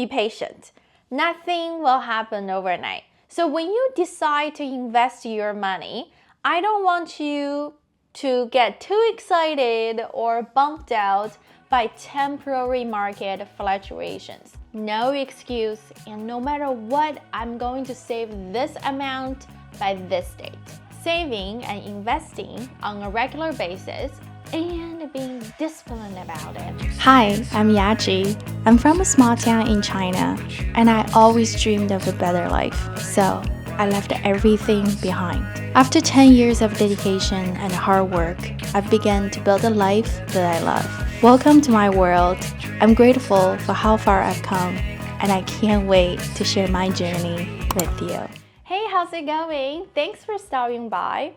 be patient. Nothing will happen overnight. So when you decide to invest your money, I don't want you to get too excited or bumped out by temporary market fluctuations. No excuse, and no matter what, I'm going to save this amount by this date. Saving and investing on a regular basis and being disciplined about it. Hi, I'm Yaji. I'm from a small town in China, and I always dreamed of a better life, so I left everything behind. After 10 years of dedication and hard work, I've begun to build a life that I love. Welcome to my world. I'm grateful for how far I've come, and I can't wait to share my journey with you. Hey, how's it going? Thanks for stopping by.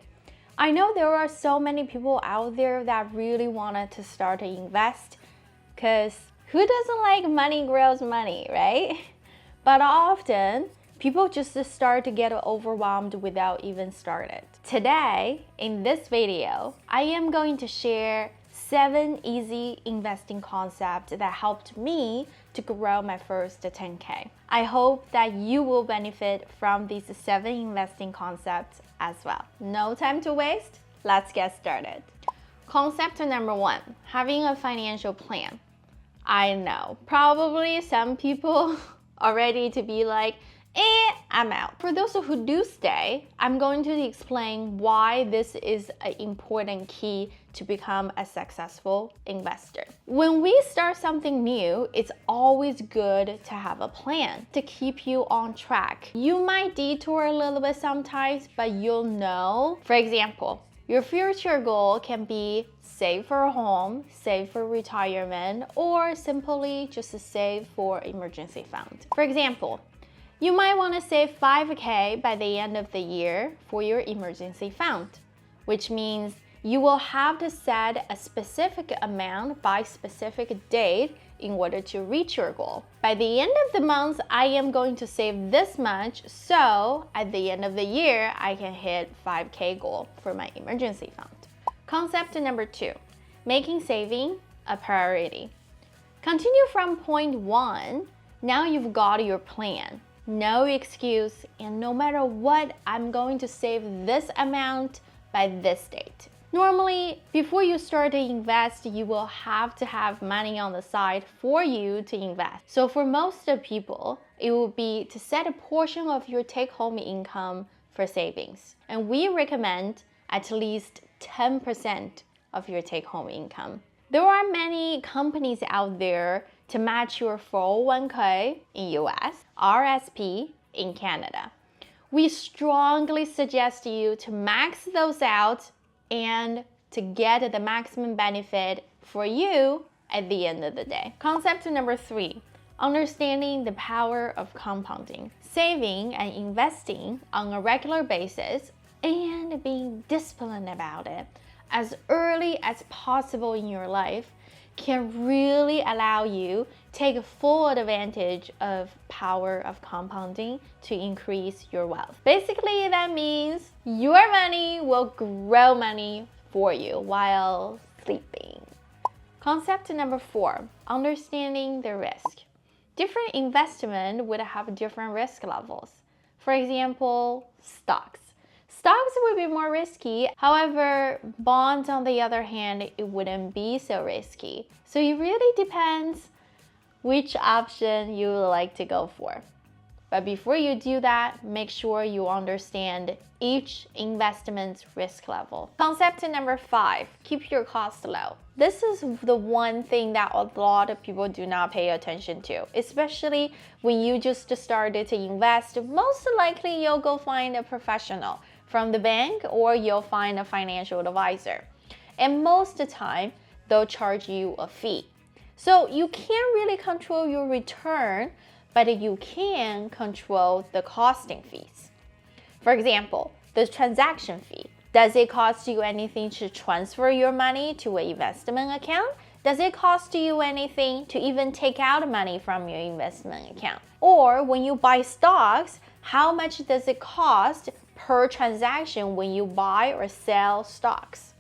I know there are so many people out there that really wanted to start to invest, because who doesn't like money grows money, right? But often, people just start to get overwhelmed without even started. Today, in this video, I am going to share 7 easy investing concepts that helped me to grow my first 10K. I hope that you will benefit from these 7 investing concepts as well. No time to waste, let's get started. Concept number 1, having a financial plan. I know, probably some people are ready to be like, I'm out. For those who do stay, I'm going to explain why this is an important key to become a successful investor. When we start something new, it's always good to have a plan to keep you on track. You might detour a little bit sometimes, but you'll know. For example, your future goal can be save for a home, save for retirement, or simply just save for emergency fund. For example, you might want to save 5K by the end of the year for your emergency fund, which means you will have to set a specific amount by specific date in order to reach your goal. By the end of the month, I am going to save this much, so at the end of the year, I can hit 5K goal for my emergency fund. Concept number 2, making saving a priority. Continue from point 1. Now you've got your plan. No excuse, and no matter what, I'm going to save this amount by this date. Normally, before you start to invest, you will have to have money on the side for you to invest. So for most of people, it will be to set a portion of your take-home income for savings. And we recommend at least 10% of your take-home income. There are many companies out there to match your 401k in US, RSP in Canada. We strongly suggest you to max those out and to get the maximum benefit for you at the end of the day. Concept number 3, understanding the power of compounding. Saving and investing on a regular basis and being disciplined about it as early as possible in your life can really allow you take full advantage of power of compounding to increase your wealth. Basically, that means your money will grow money for you while sleeping. Concept number 4, understanding the risk. Different investment would have different risk levels. For example, stocks. Stocks would be more risky. However, bonds on the other hand, it wouldn't be so risky. So it really depends which option you would like to go for. But before you do that, make sure you understand each investment's risk level. Concept number 5, keep your costs low. This is the one thing that a lot of people do not pay attention to, especially when you just started to invest. Most likely you'll go find a professional from the bank, or you'll find a financial advisor. And most of the time, they'll charge you a fee. So you can't really control your return, but you can control the costing fees. For example, the transaction fee. Does it cost you anything to transfer your money to an investment account? Does it cost you anything to even take out money from your investment account? Or when you buy stocks, how much does it cost per transaction when you buy or sell stocks?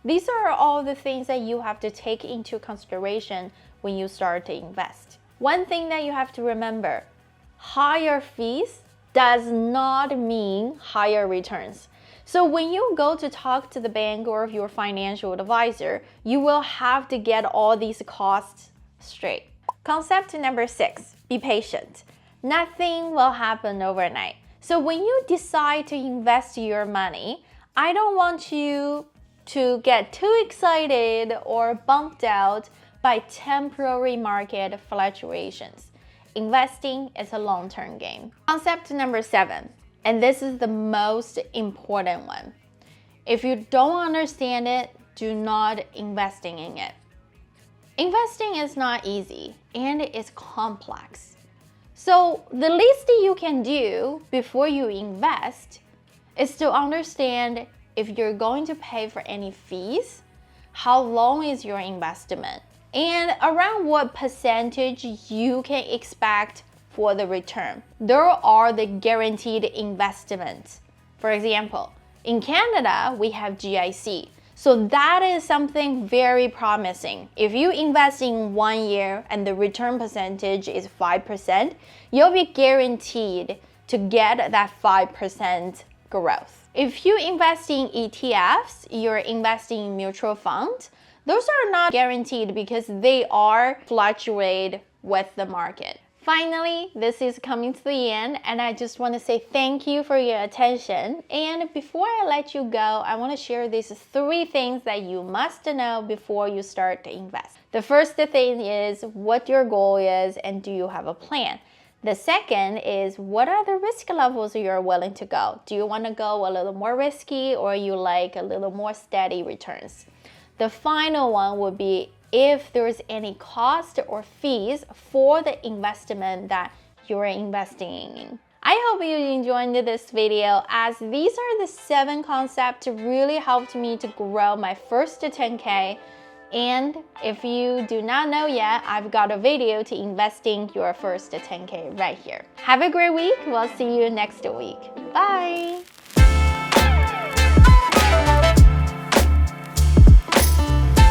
These are all the things that you have to take into consideration when you start to invest. One thing that you have to remember, higher fees does not mean higher returns. So when you go to talk to the bank or your financial advisor, you will have to get all these costs straight. Concept number 6, be patient. Nothing will happen overnight. So when you decide to invest your money, I don't want you to get too excited or bumped out by temporary market fluctuations. Investing is a long-term game. Concept number 7, and this is the most important one. If you don't understand it, do not invest in it. Investing is not easy and it's complex. So the least you can do before you invest is to understand if you're going to pay for any fees, how long is your investment, and around what percentage you can expect for the return. There are the guaranteed investments. For example, in Canada, we have GIC. So that is something very promising. If you invest in 1 year and the return percentage is 5%, you'll be guaranteed to get that 5% growth. If you invest in ETFs, you're investing in mutual funds, those are not guaranteed because they are fluctuate with the market. Finally, this is coming to the end, and I just want to say thank you for your attention. And before I let you go, I want to share these 3 things that you must know before you start to invest. The first thing is what your goal is and do you have a plan? The second is what are the risk levels you're willing to go? Do you want to go a little more risky or you like a little more steady returns? The final one would be if there's any cost or fees for the investment that you're investing in. I hope you enjoyed this video, as these are the 7 concepts that really helped me to grow my first 10K. And if you do not know yet, I've got a video to investing your first 10K right here. Have a great week. We'll see you next week. Bye.